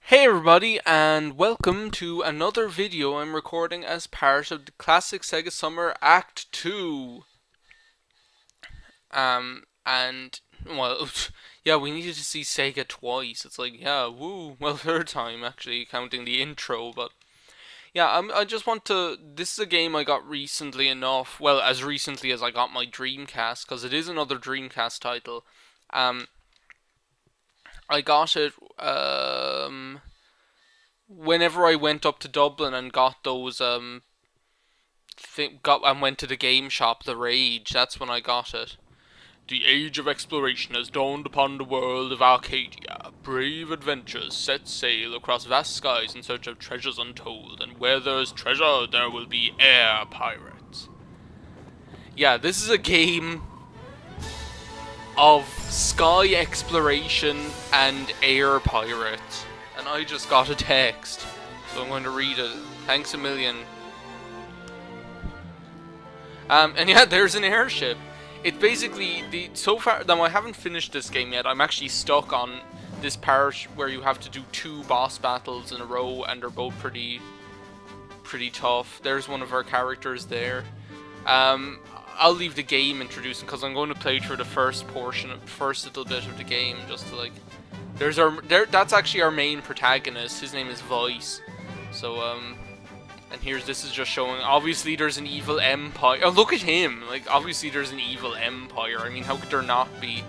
Hey everybody, and welcome to another video I'm recording as part of the Classic Sega Summer Act 2. And, well, yeah, we needed to see Sega twice. It's like, yeah, woo, well, third time, actually, counting the intro, but yeah, I just want to. This is a game I got recently enough, well, as recently as I got my Dreamcast, because it is another Dreamcast title. Um, I got it, whenever I went up to Dublin and got those went to the game shop, the Rage. That's when I got it. The age of exploration has dawned upon the world of Arcadia. Brave adventurers set sail across vast skies in search of treasures untold, and where there's treasure, there will be air pirates. Yeah, this is a game of sky exploration and air pirates. And I just got a text, so I'm going to read it. Thanks a million. And yeah, there's an airship. It basically, so far, now I haven't finished this game yet. I'm actually stuck on this part where you have to do 2 boss battles in a row, and they're both pretty tough. There's one of our characters there. I'll leave the game introducing, because I'm going to play through the first little bit of the game, just to like... That's actually our main protagonist. His name is Vice. So, and this is just showing, obviously there's an evil empire. Oh, look at him! Like, obviously there's an evil empire. I mean, how could there not be?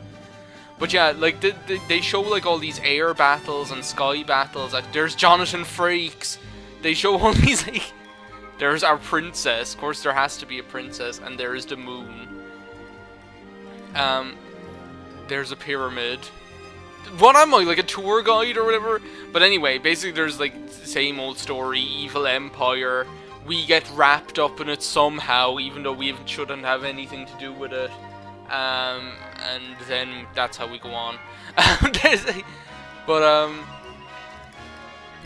But yeah, like, they show, like, all these air battles and sky battles. Like, there's Jonathan Frakes. They show all these, like... There's our princess. Of course, there has to be a princess. And there is the moon. There's a pyramid. What am I, like a tour guide or whatever? But anyway, basically there's like the same old story, evil empire. We get wrapped up in it somehow, even though we shouldn't have anything to do with it. And then that's how we go on.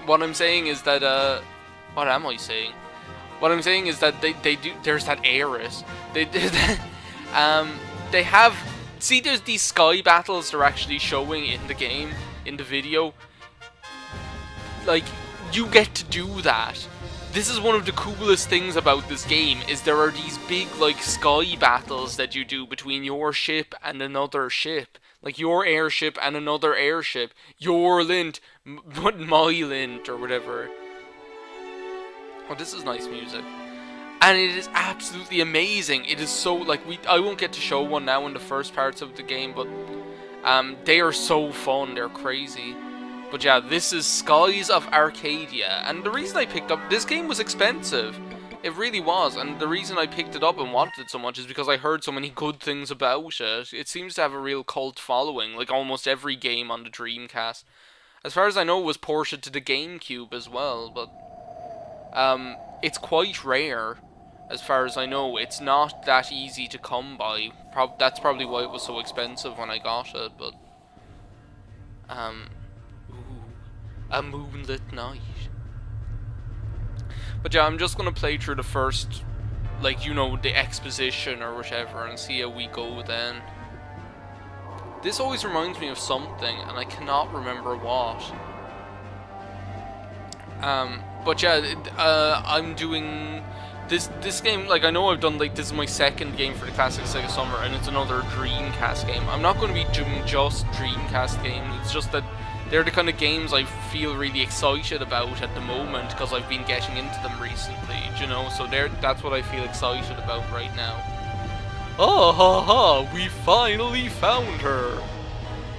What I'm saying is that, what am I saying? What I'm saying is that they do, there's that heiress. They have... See, there's these sky battles they're actually showing in the game, in the video. Like, you get to do that. This is one of the coolest things about this game, is there are these big, like, sky battles that you do between your ship and another ship. Like, your airship and another airship. Your lint, my lint, or whatever. Oh, this is nice music. And it is absolutely amazing. It is so, like, I won't get to show one now in the first parts of the game, but they are so fun. They're crazy. But yeah, this is Skies of Arcadia. And the reason I picked up... This game was expensive. It really was. And the reason I picked it up and wanted it so much is because I heard so many good things about it. It seems to have a real cult following, like almost every game on the Dreamcast. As far as I know, it was ported to the GameCube as well, but... it's quite rare. As far as I know, it's not that easy to come by. That's probably why it was so expensive when I got it, but... Ooh, a moonlit night. But yeah, I'm just gonna play through the first, like, you know, the exposition or whatever, and see how we go then. This always reminds me of something, and I cannot remember what. But yeah, I'm doing... This game, like, I know I've done, like, this is my second game for the Classic Sega Summer, and it's another Dreamcast game. I'm not going to be doing just Dreamcast games, it's just that they're the kind of games I feel really excited about at the moment, because I've been getting into them recently, you know, so that's what I feel excited about right now. Oh, ha ha, we finally found her!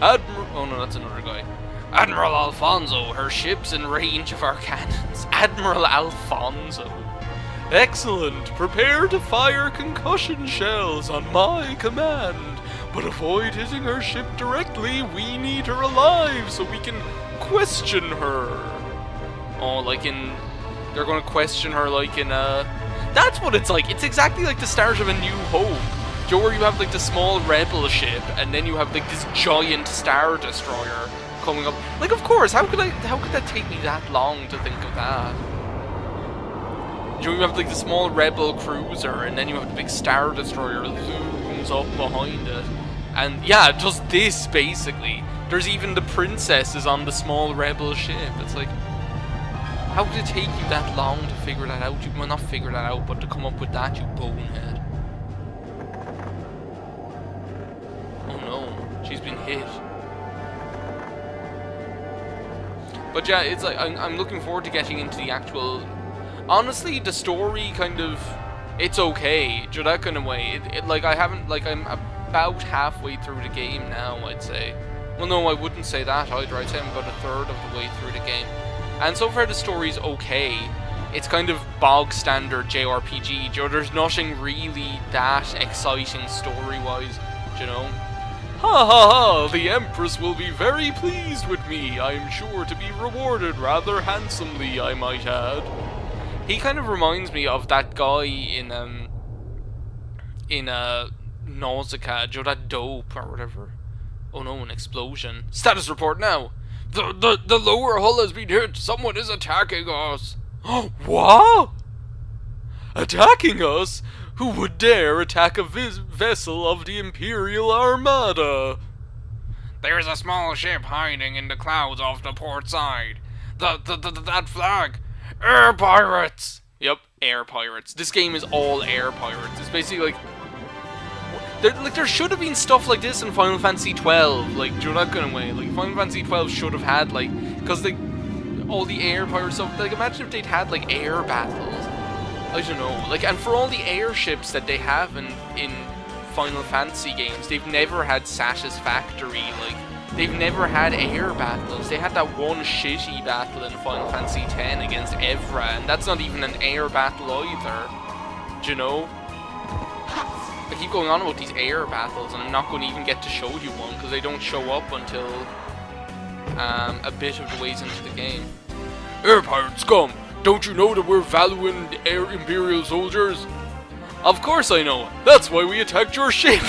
Oh no, that's another guy. Admiral Alfonso, her ship's in range of our cannons. Admiral Alfonso. Excellent! Prepare to fire concussion shells on my command. But avoid hitting her ship directly. We need her alive so we can question her. Oh, like in... They're going to question her like in That's what it's like. It's exactly like the start of A New Hope. Joe, where you have like the small rebel ship, and then you have like this giant Star Destroyer coming up. Like, of course, how could that take me that long to think of that? You have like the small rebel cruiser, and then you have the big Star Destroyer that zooms up behind it. And yeah, just this basically. There's even the princesses on the small rebel ship. It's like, how could it take you that long to figure that out? Well, not figure that out, but to come up with that, you bonehead. Oh no, she's been hit. But yeah, it's like, I'm looking forward to getting into the actual... Honestly, the story kind of... It's okay, that kind of way. Like, I haven't... Like, I'm about halfway through the game now, I'd say. Well, no, I wouldn't say that either. I'd say I'm about a third of the way through the game. And so far, the story's okay. It's kind of bog standard JRPG. There's nothing really that exciting story-wise, you know? Ha ha ha! The Empress will be very pleased with me. I'm sure to be rewarded rather handsomely, I might add. He kind of reminds me of that guy in Nausicaa, that dope or whatever. Oh no, an explosion. Status report now! The lower hull has been hit! Someone is attacking us! What? Attacking us? Who would dare attack a vessel of the Imperial Armada? There's a small ship hiding in the clouds off the port side. That flag! Air pirates! Yep, air pirates. This game is all air pirates. It's basically like... there should have been stuff like this in Final Fantasy 12, like, that kind of way. Like, Final Fantasy 12 should have had, like... Because, all the air pirates stuff... Like, imagine if they'd had, like, air battles. I don't know, like, and for all the airships that they have in Final Fantasy games, they've never had satisfactory, like, they've never had air battles. They had that one shitty battle in Final Fantasy X against Evra, and that's not even an air battle either, do you know? I keep going on about these air battles, and I'm not going to even get to show you one, because they don't show up until a bit of the ways into the game. Air pirates, scum! Don't you know that we're valuing air Imperial soldiers? Of course I know. That's why we attacked your ship.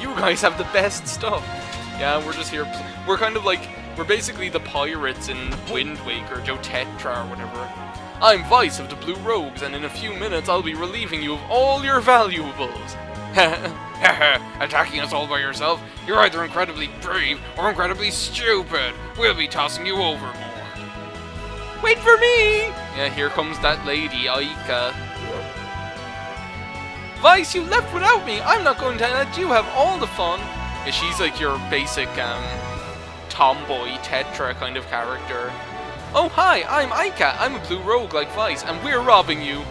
You guys have the best stuff. Yeah, we're just here. We're kind of like, we're basically the pirates in Wind Waker, Joe Tetra or whatever. I'm Vice of the Blue Rogues, and in a few minutes I'll be relieving you of all your valuables. Attacking us all by yourself? You're either incredibly brave or incredibly stupid. We'll be tossing you overboard. Wait for me! Yeah, here comes that lady, Aika. Vice, you left without me! I'm not going to let you have all the fun! Yeah, she's like your basic, tomboy, Tetra kind of character. Oh, hi, I'm Aika. I'm a blue rogue like Vice, and we're robbing you.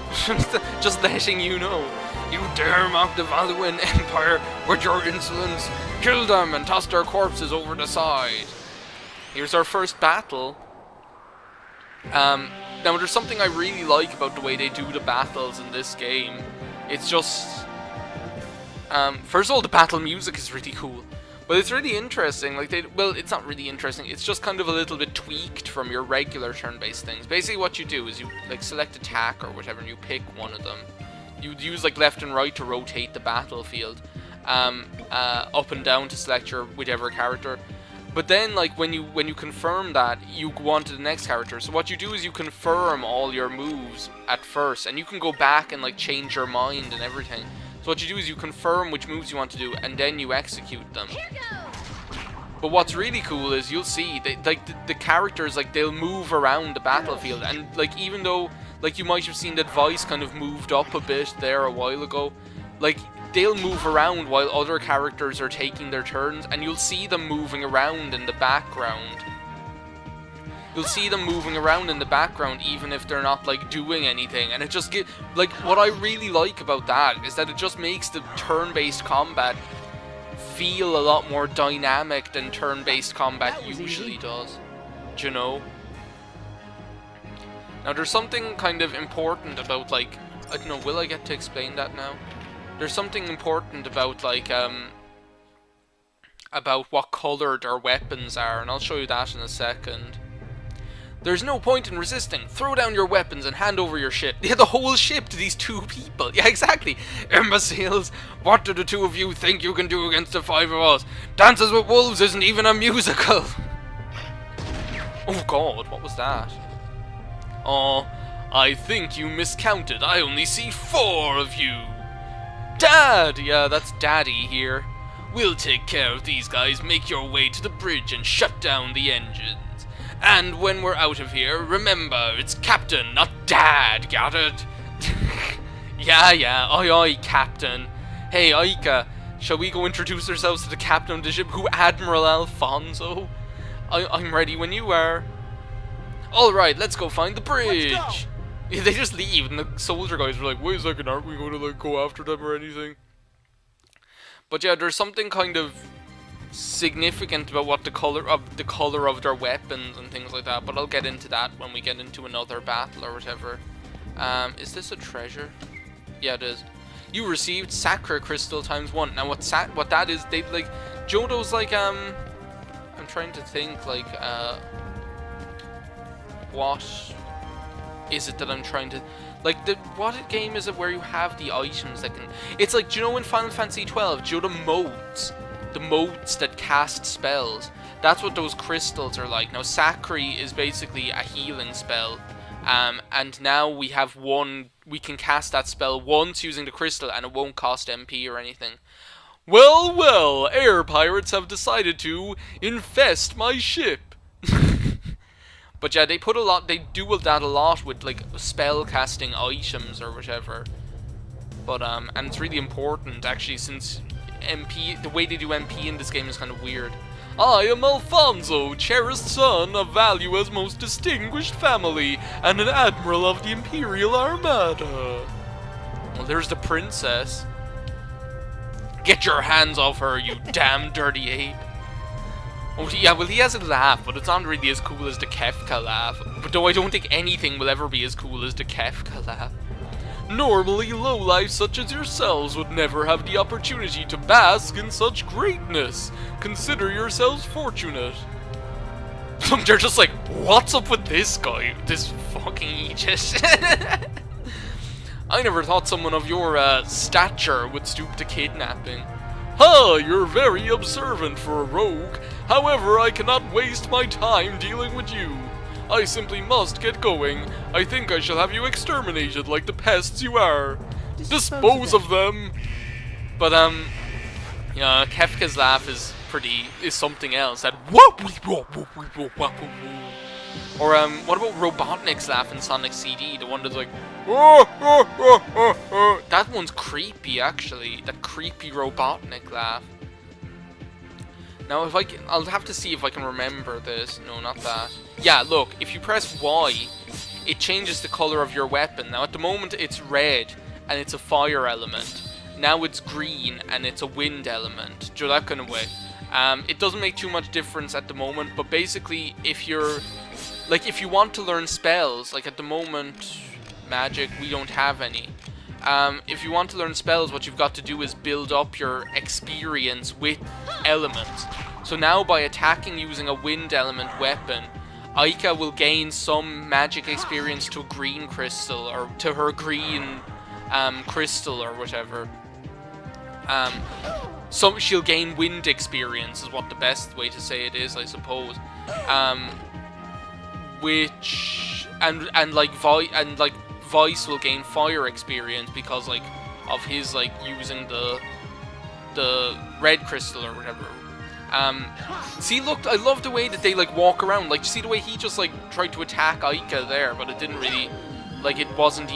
Just letting you know. You dare mock the Valuan Empire with your insolence? Kill them and toss their corpses over the side. Here's our first battle. Now there's something I really like about the way they do the battles in this game. It's just... first of all, the battle music is really cool. But it's really interesting, like well, it's not really interesting, it's just kind of a little bit tweaked from your regular turn-based things. Basically what you do is you, like, select attack or whatever, and you pick one of them. You'd use, like, left and right to rotate the battlefield. Up and down to select your whichever character. But then, like, when you confirm that, you go on to the next character. So what you do is you confirm all your moves at first, and you can go back and, like, change your mind and everything. So what you do is you confirm which moves you want to do, and then you execute them. But what's really cool is you'll see, the characters, like, they'll move around the battlefield, and, like, even though, like, you might have seen that Vice kind of moved up a bit there a while ago, like, they'll move around while other characters are taking their turns, and you'll see them moving around in the background. You'll see them moving around in the background even if they're not, like, doing anything, and it just get, like, what I really like about that is that it just makes the turn-based combat feel a lot more dynamic than turn-based combat usually does. Do you know? Now there's something kind of important about, like, I don't know, will I get to explain that now? There's something important about, like, about what color their weapons are, and I'll show you that in a second. There's no point in resisting. Throw down your weapons and hand over your ship. Yeah, the whole ship to these two people. Yeah, exactly. Imbeciles, what do the two of you think you can do against the five of us? Dances with Wolves isn't even a musical. Oh god, what was that? Oh, I think you miscounted. I only see 4 of you. Dad! Yeah, that's Daddy here. We'll take care of these guys. Make your way to the bridge and shut down the engines. And when we're out of here, remember, it's Captain, not Dad, got it? Yeah, oi, Captain. Hey, Aika, shall we go introduce ourselves to the Captain of the ship, who Admiral Alfonso? I'm ready when you are. Alright, let's go find the bridge. Yeah, they just leave, and the soldier guys are like, wait a second, aren't we going to, like, go after them or anything? But yeah, there's something kind of significant about what the color of their weapons and things like that, but I'll get into that when we get into another battle or whatever. Is this a treasure? Yeah, it is. You received Sacra Crystal ×1. Now what that is, they like Johto's like I'm trying to think like what is it that I'm trying to like what game is it where you have the items that can, it's like, do you know in Final Fantasy 12, do you know the motes that cast spells? That's what those crystals are like. Now Sacri is basically a healing spell. And now we have one, we can cast that spell once using the crystal and it won't cost MP or anything. Well, air pirates have decided to infest my ship. But yeah, they do that a lot with like spell casting items or whatever. But and it's really important actually, since MP, the way they do MP in this game is kind of weird. I am Alfonso, cherished son of Valua's most distinguished family, and an admiral of the Imperial Armada. Well, there's the princess. Get your hands off her, you damn dirty ape. Oh, yeah, well, he has a laugh, but it's not really as cool as the Kefka laugh. But though I don't think anything will ever be as cool as the Kefka laugh. Normally, lowlifes such as yourselves would never have the opportunity to bask in such greatness. Consider yourselves fortunate. They're just like, what's up with this guy? This fucking Aegis. I never thought someone of your stature would stoop to kidnapping. Ha! You're very observant for a rogue. However, I cannot waste my time dealing with you. I simply must get going. I think I shall have you exterminated like the pests you are. Dispose of them! But, yeah, Kefka's laugh is something else. That or, what about Robotnik's laugh in Sonic CD? The one that's like, that one's creepy, actually. That creepy Robotnik laugh. Now, I'll have to see if I can remember this. No, not that. Yeah, look, if you press Y, it changes the color of your weapon. Now, at the moment, it's red, and it's a fire element. Now it's green, and it's a wind element. Do that kind of way. It doesn't make too much difference at the moment, but basically, if you want to learn spells, like at the moment, magic, we don't have any. If you want to learn spells, what you've got to do is build up your experience with elements. So now by attacking using a wind element weapon, Aika will gain some magic experience to a green crystal, or to her green crystal or whatever. So she'll gain wind experience is what the best way to say it is, I suppose. Vice will gain fire experience because like of his like using the red crystal or whatever. See, look, I love the way that they like walk around. Like, see the way he just like tried to attack Aika there, but it didn't really, like, it wasn't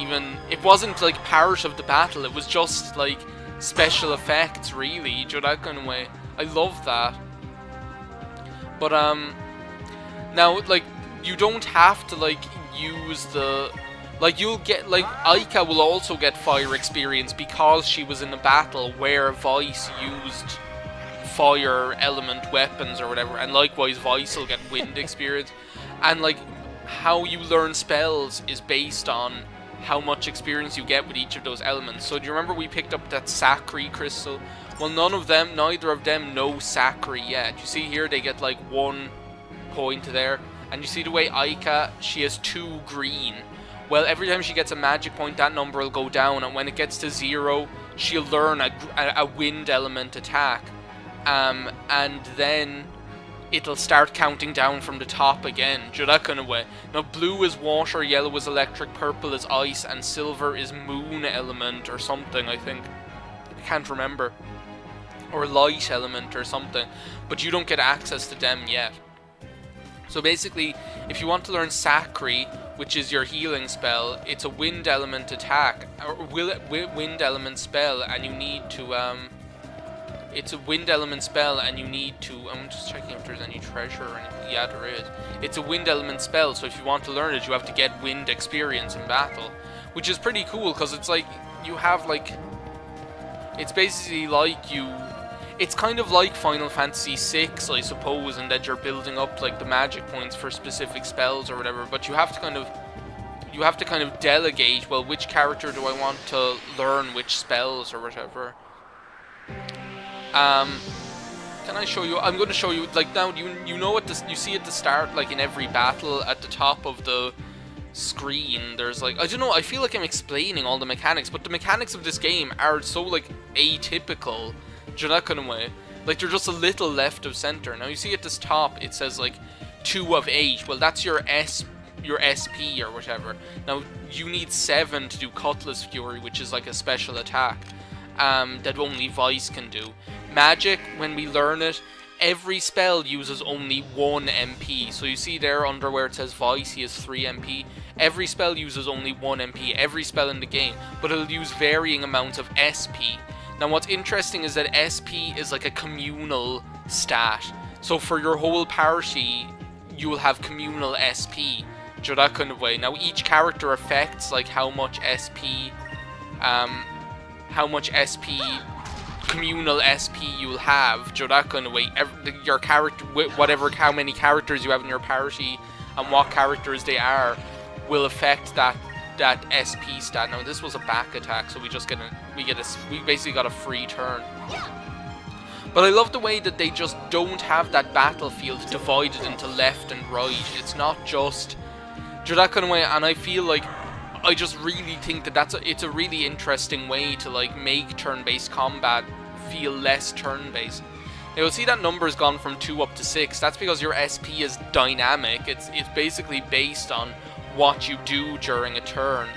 like part of the battle. It was just like special effects, really, that kind of way. I love that. But now like you don't have to like use the. Like, you'll get, like, Aika will also get fire experience because she was in a battle where Vice used fire element weapons or whatever, and likewise Vice will get wind experience. And, like, how you learn spells is based on how much experience you get with each of those elements. So do you remember we picked up that Sacri crystal? Well, neither of them know Sacri yet. You see here, they get, like, 1 point there. And you see the way Aika, she has 2 green. Well, every time she gets a magic point, that number will go down, and when it gets to 0, she'll learn a wind element attack. And then it'll start counting down from the top again, that kind of way. Now, blue is water, yellow is electric, purple is ice, and silver is moon element or something, I think. I can't remember. or light element or something, but you don't get access to them yet. So basically, if you want to learn Sakri, which is your healing spell, it's a wind element attack, or wind element spell, and you need to, it's a wind element spell, and you need to, I'm just checking if there's any treasure or anything. Yeah, there is. It's a wind element spell, so if you want to learn it, you have to get wind experience in battle, which is pretty cool, because it's like, you have like, it's basically like you, it's kind of like Final Fantasy VI, I suppose, in that you're building up like the magic points for specific spells or whatever, but you have to kind of delegate, well, which character do I want to learn which spells or whatever. Can I show you? I'm going to show you, like, now, you know what this, you see at the start, like in every battle at the top of the screen, there's like, I don't know, I feel like I'm explaining all the mechanics, but the mechanics of this game are so like atypical, that kind of way. Like, they're just a little left of center. Now you see at this top it says like 2 of 8. Well, that's your SP or whatever. Now you need 7 to do Cutlass Fury, which is like a special attack that only Vice can do. Magic, when we learn it, every spell uses only 1 MP. So you see there under where it says Vice, he has 3 MP. Every spell uses only 1 MP, every spell in the game, but it'll use varying amounts of SP. Now what's interesting is that SP is like a communal stat. So for your whole party, you will have communal SP, that kind of way. Now each character affects like how much SP, communal SP you'll have, that kind of way. Your character, whatever, how many characters you have in your party and what characters they are, will affect that SP stat. Now this was a back attack, so we basically got a free turn. But I love the way that they just don't have that battlefield divided into left and right. It's not just that kind of way, and I feel like I just really think that it's a really interesting way to like make turn-based combat feel less turn-based. Now you'll see that number's gone from 2 up to 6. That's because your SP is dynamic. It's basically based on what you do during a turn,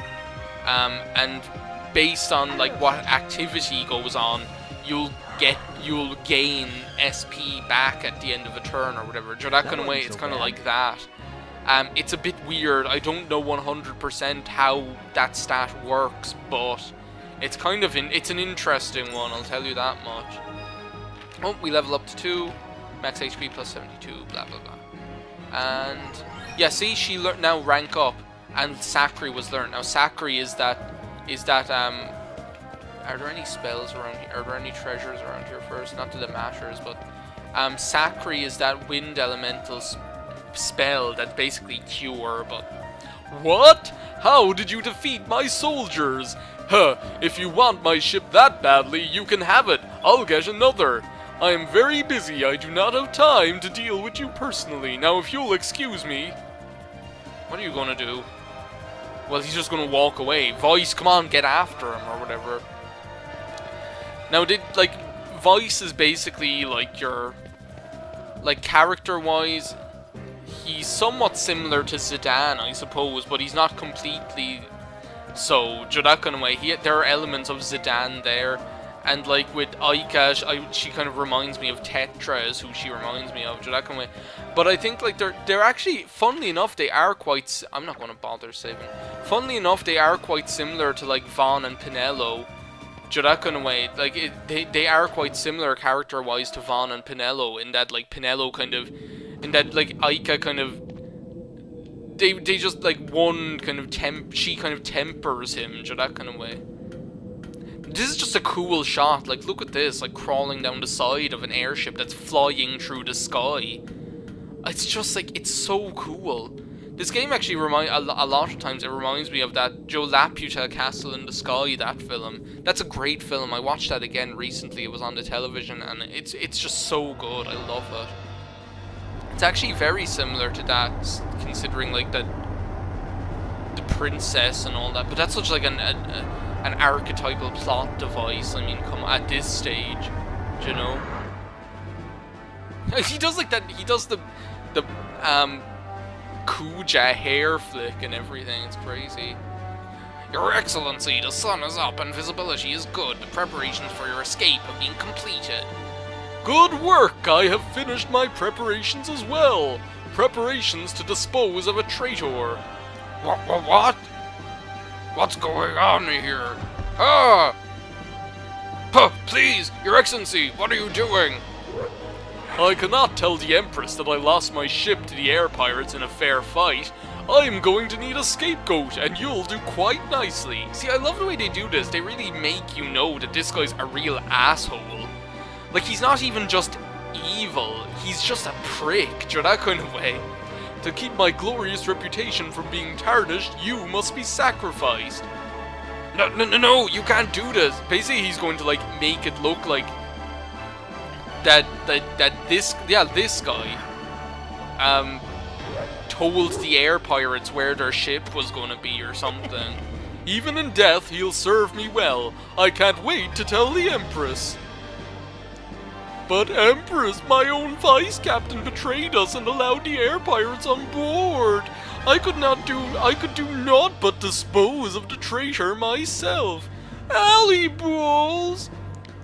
and based on like what activity goes on, you'll gain SP back at the end of a turn or whatever. That kind of way, it's kind of like that. It's a bit weird. I don't know 100% how that stat works, but it's kind of it's an interesting one, I'll tell you that much. Oh, we level up to 2, max HP plus 72, blah blah blah. And yeah, see, she now rank up, and Sakri was learned. Now Sakri is that are there any spells around here? Are there any treasures around here first? Not that it matters, but Sakri is that wind elemental spell that basically cure, but what? How did you defeat my soldiers? Huh, if you want my ship that badly, you can have it. I'll get another. I am very busy. I do not have time to deal with you personally. Now, if you'll excuse me. What are you gonna do? Well, he's just gonna walk away. Vice, come on, get after him, or whatever. Now, Vice is basically, like, your... Like, character-wise, he's somewhat similar to Zidane, I suppose, but he's not completely so. That kind of way. There are elements of Zidane there. And like with Aika, she kind of reminds me of Tetra, is who she reminds me of, that kind of way. But I think like they're actually, funnily enough, they are quite. I'm not going to bother saving. Funnily enough, they are quite similar to like Vaughn and Pinello, that kind of way. Like they are quite similar character-wise to Vaughn and Pinello, in that like Pinello kind of, in that like Aika kind of. They just like one kind of she kind of tempers him, that kind of way. This is just a cool shot. Like, look at this, like crawling down the side of an airship that's flying through the sky. It's just like, it's so cool. This game actually a lot of times it reminds me of that Joe Laputa Castle in the Sky, that film. That's a great film. I watched that again recently. It was on the television, and it's just so good. I love it. It's actually very similar to that, considering like the princess and all that. But that's such like an archetypal plot device. I mean, come at this stage, you know. He does like that. He does the Kuja hair flick and everything. It's crazy. Your Excellency, the sun is up and visibility is good. The preparations for your escape have been completed. Good work! I have finished my preparations as well. Preparations to dispose of a traitor. What? What's going on here? Ah! Please, Your Excellency, what are you doing? I cannot tell the Empress that I lost my ship to the air pirates in a fair fight. I'm going to need a scapegoat, and you'll do quite nicely. See, I love the way they do this. They really make you know that this guy's a real asshole. Like, he's not even just evil, he's just a prick, that kind of way. To keep my glorious reputation from being tarnished, you must be sacrificed. No, you can't do this. Basically, he's going to, like, make it look like this guy, told the air pirates where their ship was gonna be or something. Even in death, he'll serve me well. I can't wait to tell the Empress. But Empress, my own vice captain betrayed us and allowed the air pirates on board. I could do naught but dispose of the traitor myself. Alley balls!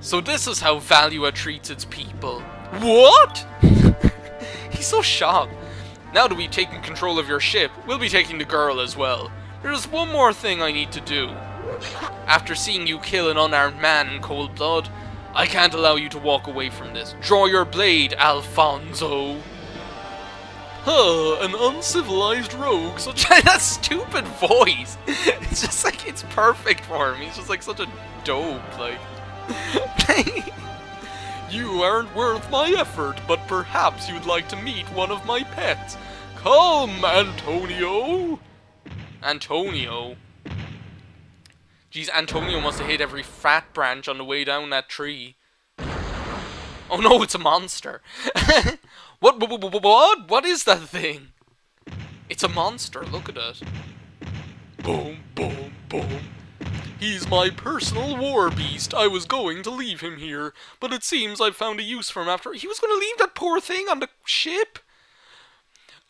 So this is how Valua treats its people. What? He's so shocked. Now that we've taken control of your ship, we'll be taking the girl as well. There's one more thing I need to do. After seeing you kill an unarmed man in cold blood, I can't allow you to walk away from this. Draw your blade, Alfonso. An uncivilized rogue, such that stupid voice. It's just like, it's perfect for him. He's just like such a dope, like. You aren't worth my effort, but perhaps you'd like to meet one of my pets. Come, Antonio! Antonio? Jeez, Antonio must have hit every fat branch on the way down that tree. Oh no, it's a monster. What? What is that thing? It's a monster, look at it. Boom, boom, boom. He's my personal war beast. I was going to leave him here, but it seems I've found a use for him after. He was going to leave that poor thing on the ship.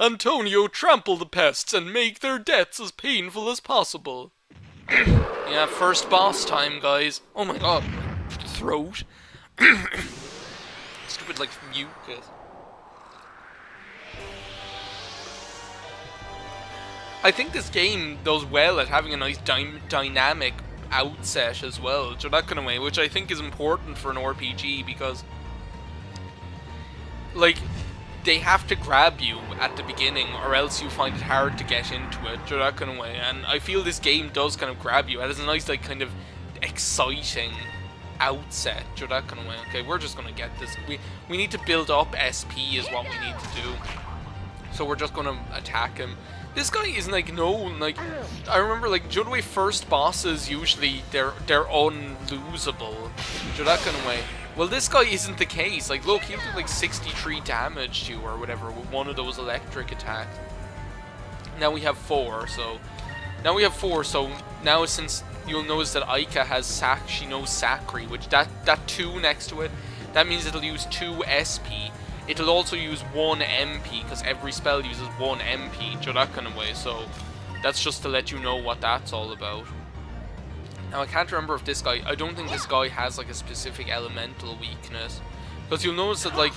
Antonio, trample the pests and make their deaths as painful as possible. Yeah, first boss time, guys. Oh my god. Throat. Stupid, like, mucus. I think this game does well at having a nice dynamic outset as well, so that kind of way, which I think is important for an RPG because, like, they have to grab you at the beginning or else you find it hard to get into it, so that kind of way, and I feel this game does kind of grab you. It has a nice, like, kind of exciting outset, so that kind of way. Okay, we're just gonna get this. We need to build up SP is what we need to do, so we're just gonna attack him. This guy is like known, like, I remember, like, do you know the way first bosses usually they're unlosable, so that kind of way. Well, this guy isn't the case. Like, look, he'll do like 63 damage to you or whatever with one of those electric attacks. Now we have 4, so now since you'll notice that Aika has she knows Sakri, which that 2 next to it, that means it'll use 2 SP. It'll also use 1 MP, because every spell uses 1 MP, so that kind of way, so that's just to let you know what that's all about. Now, I can't remember if this guy, I don't think this guy has, like, a specific elemental weakness, because you'll notice that, like,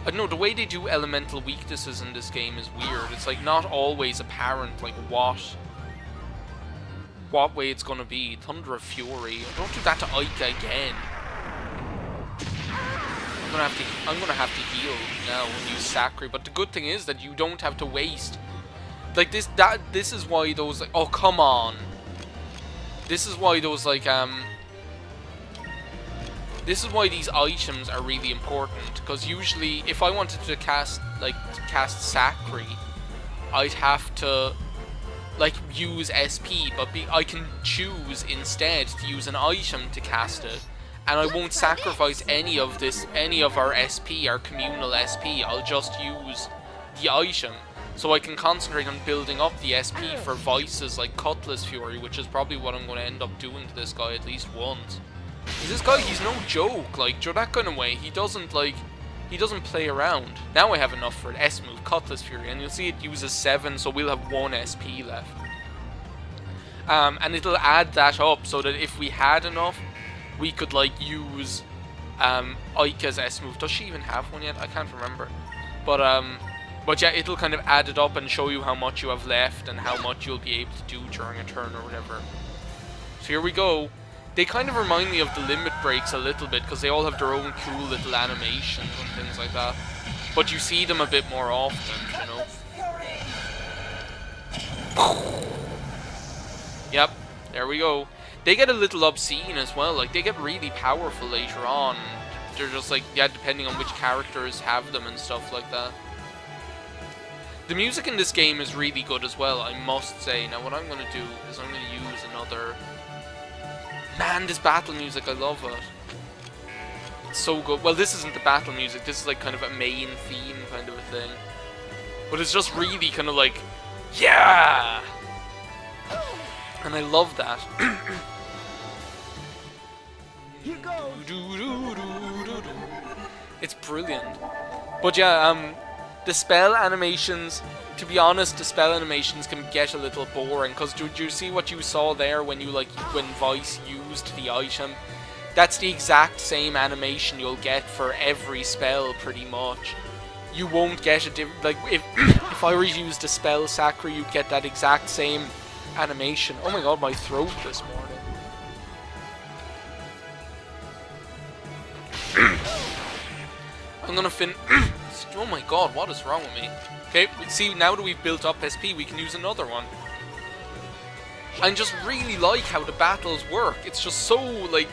I don't know, the way they do elemental weaknesses in this game is weird. It's, like, not always apparent, like, what way it's gonna be. Thunder of Fury. Don't do that to Aika again. I'm gonna have to heal now and use Sakri, but the good thing is that you don't have to waste. Like, this is why those, like, oh, come on. This is why those, like, this is why these items are really important, because usually, if I wanted to cast Sakri, I'd have to, like, use SP, but I can choose instead to use an item to cast it. And I won't sacrifice any of our SP, our communal SP. I'll just use the item. So I can concentrate on building up the SP for vices like Cutlass Fury, which is probably what I'm going to end up doing to this guy at least once. This guy, he's no joke, like, that kind of way. He doesn't play around. Now I have enough for an S move, Cutlass Fury, and you'll see it uses 7, so we'll have 1 SP left. And it'll add that up so that if we had enough, we could, like, use Aika's S move. Does she even have one yet? I can't remember. But yeah, it'll kind of add it up and show you how much you have left and how much you'll be able to do during a turn or whatever. So here we go. They kind of remind me of the limit breaks a little bit because they all have their own cool little animations and things like that. But you see them a bit more often, you know. Yep, there we go. They get a little obscene as well. Like, they get really powerful later on. They're just like, yeah, depending on which characters have them and stuff like that. The music in this game is really good as well, I must say. Now, what I'm going to do is I'm going to use another... Man, this battle music, I love it. It's so good. Well, this isn't the battle music. This is like kind of a main theme kind of a thing. But it's just really kind of like, yeah! And I love that. Here goes. It's brilliant. But yeah, the spell animations, to be honest, the spell animations can get a little boring, because do you see what you saw there when you when Vice used the item? That's the exact same animation you'll get for every spell, pretty much. You won't get a different, like, if I used a spell Sakura, you'd get that exact same animation. Oh my god, my throat this morning. I'm gonna oh my god, what is wrong with me? Okay, see, now that we've built up SP, we can use another one. I just really like how the battles work. It's just so, like,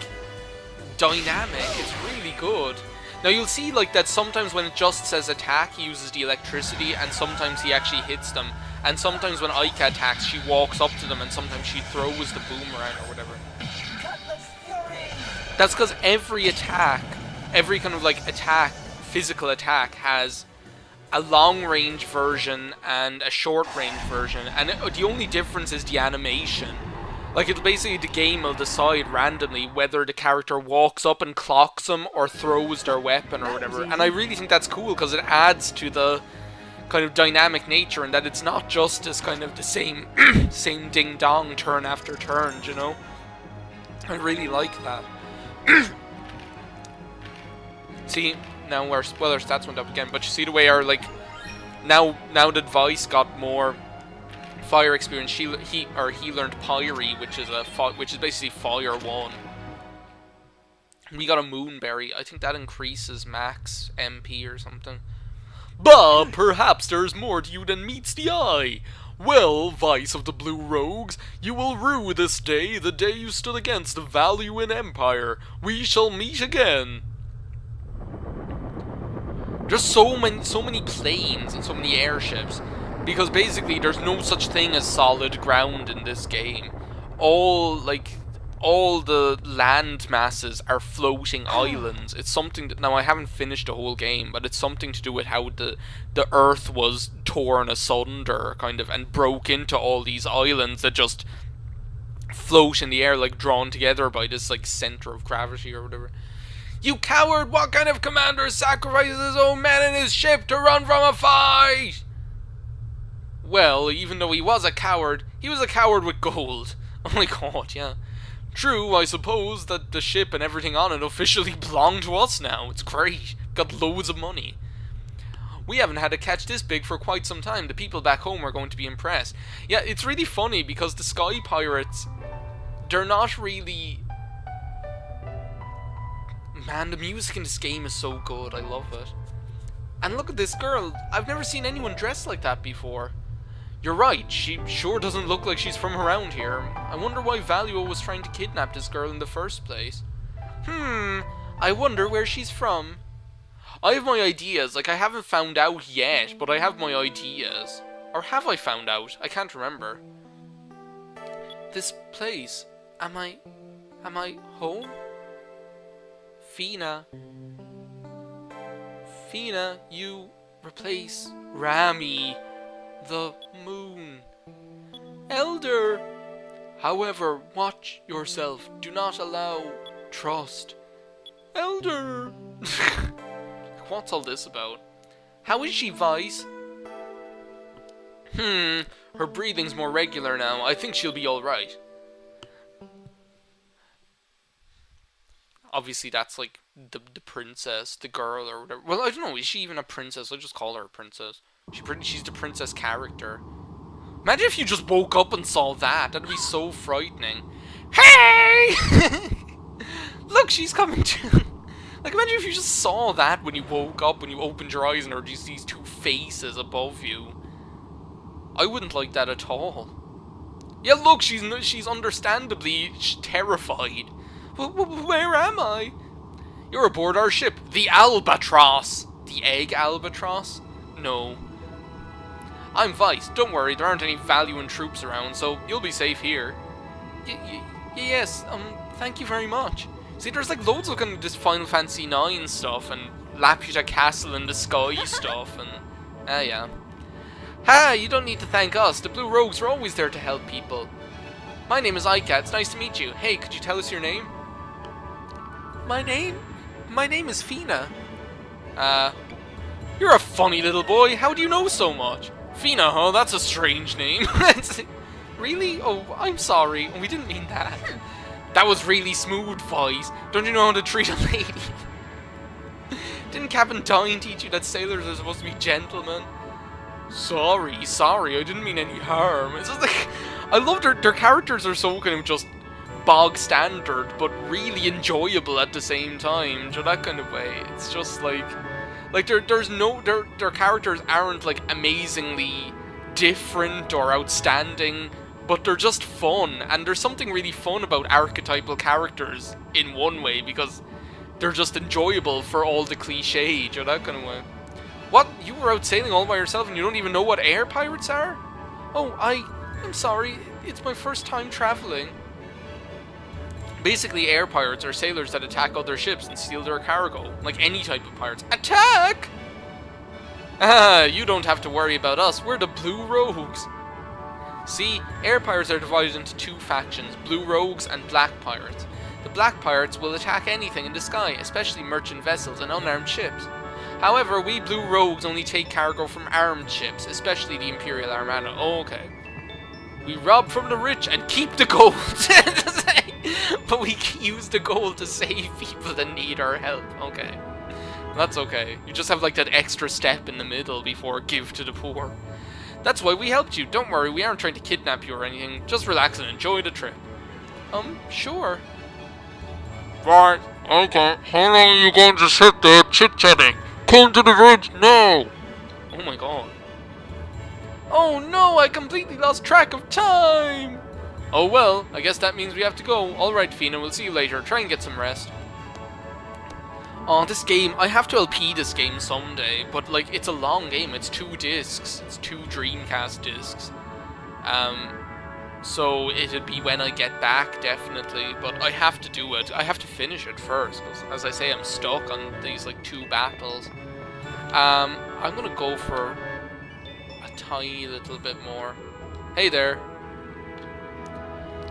dynamic. It's really good. Now, you'll see, like, that sometimes when it just says attack, he uses the electricity, and sometimes he actually hits them. And sometimes when Aika attacks, she walks up to them, and sometimes she throws the boomerang or whatever. That's because every attack, every kind of, like, attack, physical attack, has a long-range version and a short-range version, and the only difference is the animation. Like, it's basically the game will decide randomly whether the character walks up and clocks them or throws their weapon or whatever, and I really think that's cool because it adds to the kind of dynamic nature, and that it's not just as kind of the same same ding-dong turn after turn, you know? I really like that. See, now our stats went up again, but you see the way our, like, now that Vice got more fire experience, he learned Pyre, which is basically Fire 1. We got a Moonberry. I think that increases max MP or something. But perhaps there's more to you than meets the eye. Well, Vice of the Blue Rogues, you will rue this day, the day you stood against the Valuin Empire. We shall meet again. There's so many planes and so many airships, because basically there's no such thing as solid ground in this game. All the land masses are floating islands. It's something that, now I haven't finished the whole game, but it's something to do with how the earth was torn asunder, kind of, and broke into all these islands that just float in the air, like drawn together by this, like, center of gravity or whatever. You coward! What kind of commander sacrifices his own men and his ship to run from a fight? Well, even though he was a coward with gold. Oh my god, yeah. True, I suppose that the ship and everything on it officially belong to us now. It's great. Got loads of money. We haven't had a catch this big for quite some time. The people back home are going to be impressed. Yeah, it's really funny because the Sky Pirates, they're not really... Man, the music in this game is so good. I love it. And look at this girl. I've never seen anyone dressed like that before. You're right. She sure doesn't look like she's from around here. I wonder why Valuo was trying to kidnap this girl in the first place. I wonder where she's from. I have my ideas. Like, I haven't found out yet, but I have my ideas. Or have I found out? I can't remember. This place. Am I home? Fina, you replace Rami, the moon. Elder! However, watch yourself. Do not allow trust. Elder! What's all this about? How is she, Vice? Her breathing's more regular now. I think she'll be alright. Obviously, that's like the princess, the girl, or whatever. Well, I don't know. Is she even a princess? I'll just call her a princess. She's the princess character. Imagine if you just woke up and saw that. That'd be so frightening. Hey! Look, she's coming to. Like, imagine if you just saw that when you woke up, when you opened your eyes and there were just these two faces above you. I wouldn't like that at all. Yeah, look, she's understandably terrified. Where am I? You're aboard our ship, the Albatross. The egg albatross? No. I'm Vice. Don't worry, there aren't any Valuan troops around, so you'll be safe here. Yes, thank you very much. See, there's like loads of kind of this Final Fantasy IX stuff, and Laputa Castle in the Sky stuff, and... yeah. Ha! You don't need to thank us. The Blue Rogues are always there to help people. My name is Ika. It's nice to meet you. Hey, could you tell us your name? My name is Fina. You're a funny little boy. How do you know so much? Fina, huh? That's a strange name. Really? Oh, I'm sorry. We didn't mean that. That was really smooth, Vice. Don't you know how to treat a lady? Didn't Captain Dine teach you that sailors are supposed to be gentlemen? Sorry, I didn't mean any harm. It's just like, I love their characters are so kind of just bog standard, but really enjoyable at the same time, so that kind of way. It's just like their characters aren't like amazingly different or outstanding, but they're just fun, and there's something really fun about archetypal characters in one way, because they're just enjoyable for all the cliche, so that kind of way. What? You were out sailing all by yourself and you don't even know what air pirates are? Oh, I'm sorry. It's my first time traveling. Basically, air pirates are sailors that attack other ships and steal their cargo. Like any type of pirates. Attack! Ah, you don't have to worry about us. We're the Blue Rogues. See, air pirates are divided into two factions, Blue Rogues and Black Pirates. The Black Pirates will attack anything in the sky, especially merchant vessels and unarmed ships. However, we Blue Rogues only take cargo from armed ships, especially the Imperial Armada. Oh, okay. We rob from the rich and keep the gold. But we use the gold to save people that need our help. Okay. That's okay. You just have like that extra step in the middle before give to the poor. That's why we helped you. Don't worry, we aren't trying to kidnap you or anything. Just relax and enjoy the trip. Sure. Right, okay. How long are you going to sit there chit-chatting? Come to the bridge now! Oh my god. Oh no, I completely lost track of time! Oh well, I guess that means we have to go. Alright, Fina, we'll see you later. Try and get some rest. Oh, this game, I have to LP this game someday, but like, it's a long game. It's 2 discs. It's 2 Dreamcast discs. So it'd be when I get back, definitely, but I have to do it. I have to finish it first, because as I say, I'm stuck on these like 2 battles. I'm gonna go for a tiny little bit more. Hey there.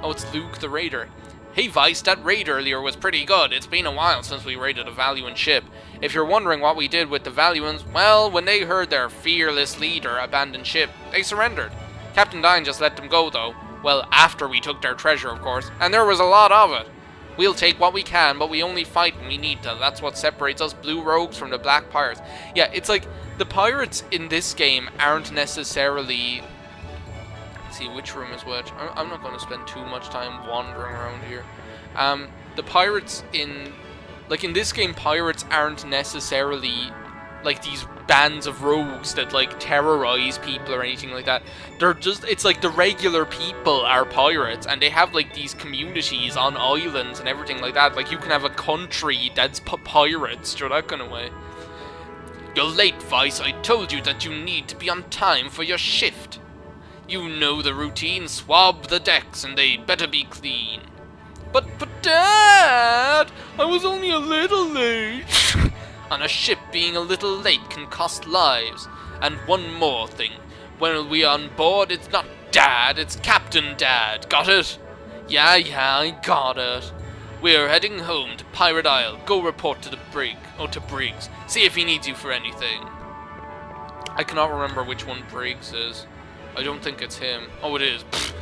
Oh, it's Luke the Raider. Hey Vice, that raid earlier was pretty good. It's been a while since we raided a Valuan ship. If you're wondering what we did with the Valuans, well, when they heard their fearless leader abandon ship, they surrendered. Captain Dine just let them go, though. Well, after we took their treasure, of course, and there was a lot of it. We'll take what we can, but we only fight when we need to. That's what separates us Blue Rogues from the Black Pirates. Yeah, it's like, the pirates in this game aren't necessarily... Let's see, which room is which? I'm not going to spend too much time wandering around here. The pirates in... Like, in this game, pirates aren't necessarily, like, these bands of rogues that, like, terrorize people or anything like that. They're just... It's like the regular people are pirates, and they have, like, these communities on islands and everything like that. Like, you can have a country that's pirates, so that kind of way. You're late, Vice. I told you that you need to be on time for your shift. You know the routine. Swab the decks, and they better be clean. But Dad! I was only a little late. On a ship, being a little late can cost lives. And one more thing. When we're on board, it's not Dad, it's Captain Dad. Got it? Yeah, I got it. We're heading home to Pirate Isle. Go report to the brig, or to Briggs. See if he needs you for anything. I cannot remember which one Briggs is. I don't think it's him. Oh, it is. Pfft.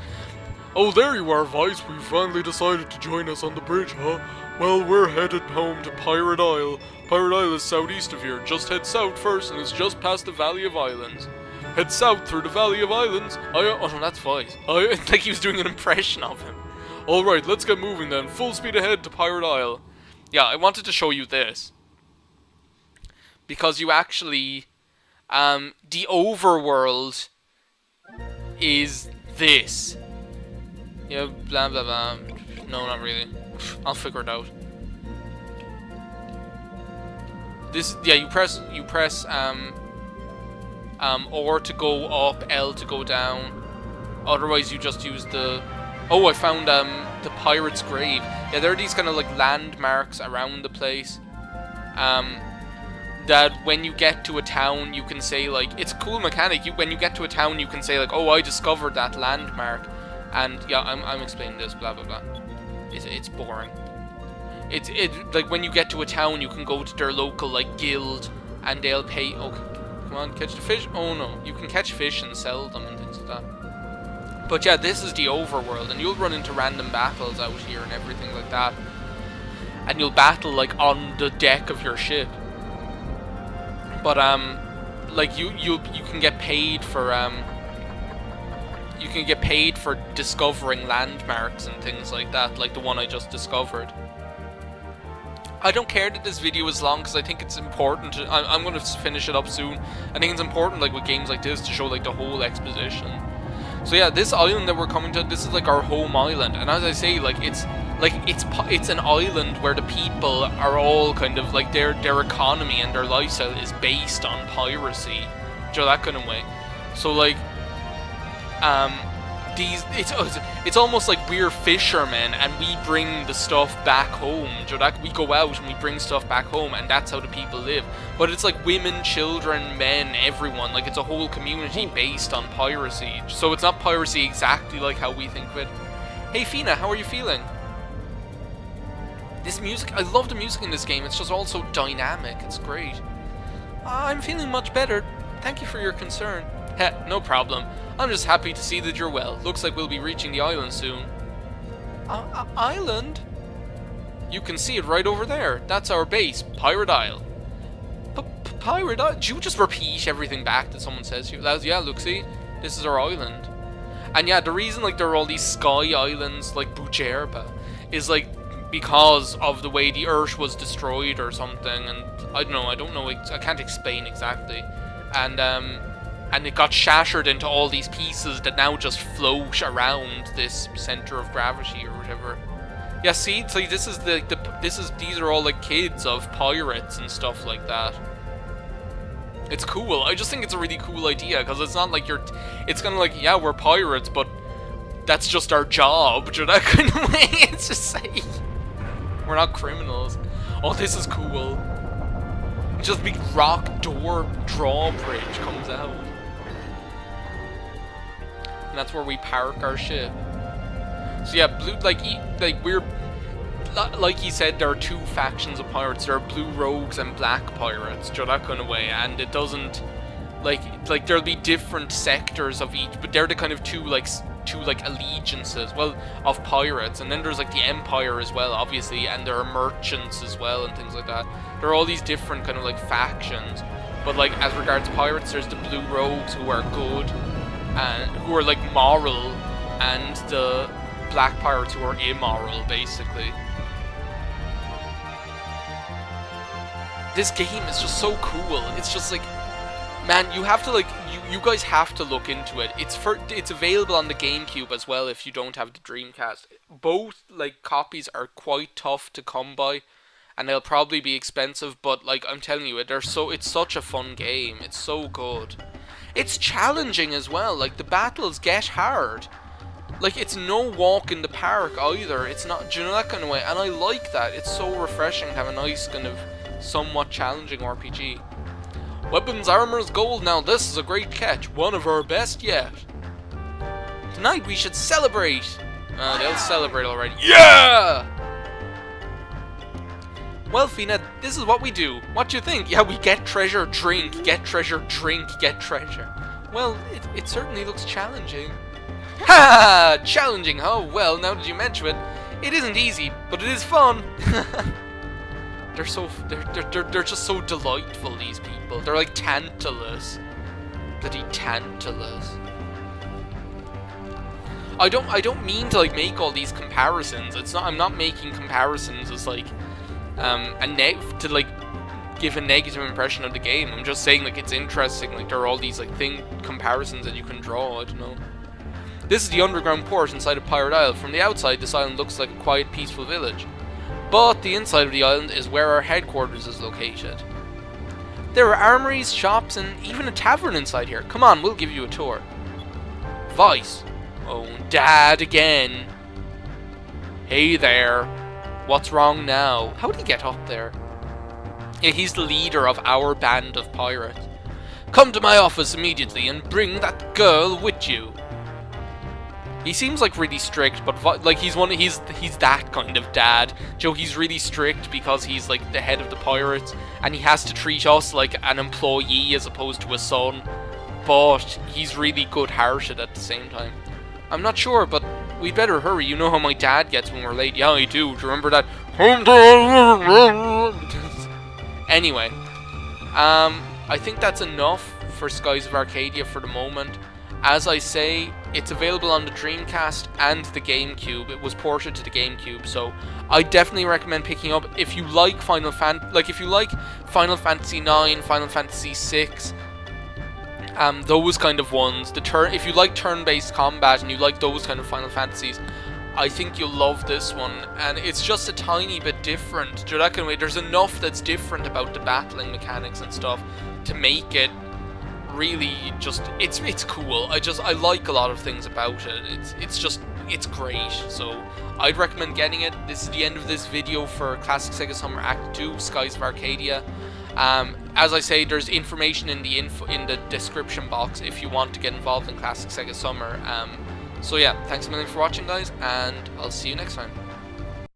Oh, there you are, Vice. We finally decided to join us on the bridge, huh? Well, we're headed home to Pirate Isle. Pirate Isle is southeast of here. Just head south first, and it's just past the Valley of Islands. Head south through the Valley of Islands. Oh no, that's Vice. Like he was doing an impression of him. Alright, let's get moving then. Full speed ahead to Pirate Isle. Yeah, I wanted to show you this. Because you actually... the overworld is this. Yeah, blah blah blah. No, not really. I'll figure it out. This, yeah, you press or to go up, L to go down. Otherwise, you just use the. Oh, I found the pirate's grave. Yeah, there are these kind of like landmarks around the place. That when you get to a town, you can say like, it's a cool mechanic. When you get to a town, you can say like, oh, I discovered that landmark. And yeah, I'm explaining this, blah blah blah. It's boring. It's like when you get to a town, you can go to their local like guild, and they'll pay. Oh, come on, catch the fish. Oh no, you can catch fish and sell them and things like that. But yeah, this is the overworld, and you'll run into random battles out here and everything like that. And you'll battle like on the deck of your ship. But like you can get paid for you can get paid for discovering landmarks and things like that, like the one I just discovered. I don't care that this video is long because I think it's important. I'm going to finish it up soon. I think it's important, like with games like this, to show like the whole exposition. So yeah, this island that we're coming to, this is like our home island, and as I say, like it's an island where the people are all kind of like their economy and their lifestyle is based on piracy, you know, that kind of way. So like it's almost like we're fishermen and we bring the stuff back home. You know, that we go out and we bring stuff back home, and that's how the people live. But it's like women, children, men, everyone. Like it's a whole community based on piracy. So it's not piracy exactly like how we think of it. Hey Fina, how are you feeling? This music, I love the music in this game. It's just all so dynamic. It's great. I'm feeling much better. Thank you for your concern. Heh, no problem. I'm just happy to see that you're well. Looks like we'll be reaching the island soon. Island? You can see it right over there. That's our base, Pirate Isle. Pirate Isle? Did you just repeat everything back that someone says to you? Yeah, look, see? This is our island. And yeah, the reason like there are all these sky islands like Bujerba is like because of the way the Earth was destroyed or something, and I don't know, I can't explain exactly. And it got shattered into all these pieces that now just float around this center of gravity or whatever. Yeah, see, these are all like kids of pirates and stuff like that. It's cool. I just think it's a really cool idea because it's not like it's kind of like, yeah, we're pirates, but that's just our job, you know, that kind of way. It's just like we're not criminals. Oh, this is cool. Just big rock door drawbridge comes out. And that's where we park our ship. So yeah, blue, we're like he said, there are two factions of pirates. There are blue rogues and black pirates, you know, that kind of way. And it doesn't like there'll be different sectors of each, but they're the kind of two allegiances, well, of pirates. And then there's like the Empire as well, obviously, and there are merchants as well and things like that. There are all these different kind of like factions. But like as regards pirates, there's the blue rogues who are good and who are like moral, and the black pirates who are immoral, basically. This game is just so cool. It's just like, man, you have to like, you guys have to look into it. It's available on the GameCube as well if you don't have the Dreamcast. Both like copies are quite tough to come by, and they'll probably be expensive, but like I'm telling you, it's such a fun game. It's so good. It's challenging as well. Like the battles get hard. Like it's no walk in the park either. It's not, you know, that kind of way. And I like that. It's so refreshing to have a nice kind of somewhat challenging RPG. Weapons, armors, gold. Now this is a great catch. One of our best yet. Tonight we should celebrate. They'll celebrate already. Yeah! Well, Fina, this is what we do. What do you think? Yeah, we get treasure, drink, get treasure, drink, get treasure. Well, it certainly looks challenging. Ha! Challenging, huh? Well, now that you mention it, it isn't easy, but it is fun. they're just so delightful, these people. They're like Tantalus. Bloody Tantalus. I don't mean to like make all these comparisons. I'm not making comparisons as like to like give a negative impression of the game. I'm just saying like it's interesting. Like there are all these like comparisons that you can draw. I don't know. This is the underground port inside of Pirate Isle. From the outside, this island looks like a quiet, peaceful village. But the inside of the island is where our headquarters is located. There are armories, shops, and even a tavern inside here. Come on, we'll give you a tour. Vice. Oh, Dad again. Hey there. What's wrong now? How did he get up there? Yeah, he's the leader of our band of pirates. Come to my office immediately and bring that girl with you. He seems like really strict, but like he's that kind of dad. Joe, he's really strict because he's like the head of the pirates, and he has to treat us like an employee as opposed to a son. But he's really good-hearted at the same time. I'm not sure, but we'd better hurry. You know how my dad gets when we're late. Yeah, I do. Do you remember that? Anyway, I think that's enough for Skies of Arcadia for the moment. As I say, it's available on the Dreamcast and the GameCube. It was ported to the GameCube, so I definitely recommend picking up if you like Final Fantasy 9, Final Fantasy 6, those kind of ones. If you like turn-based combat and you like those kind of Final Fantasies, I think you'll love this one. And it's just a tiny bit different. Do that kind of way. There's enough that's different about the battling mechanics and stuff to make it really just it's cool. I like a lot of things about it. It's great. So I'd recommend getting it. This is the end of this video for Classic Sega Summer Act 2 Skies of Arcadia. As I say, there's information in the description box if you want to get involved in Classic Sega Summer. So yeah, thanks a million for watching, guys, and I'll see you next time.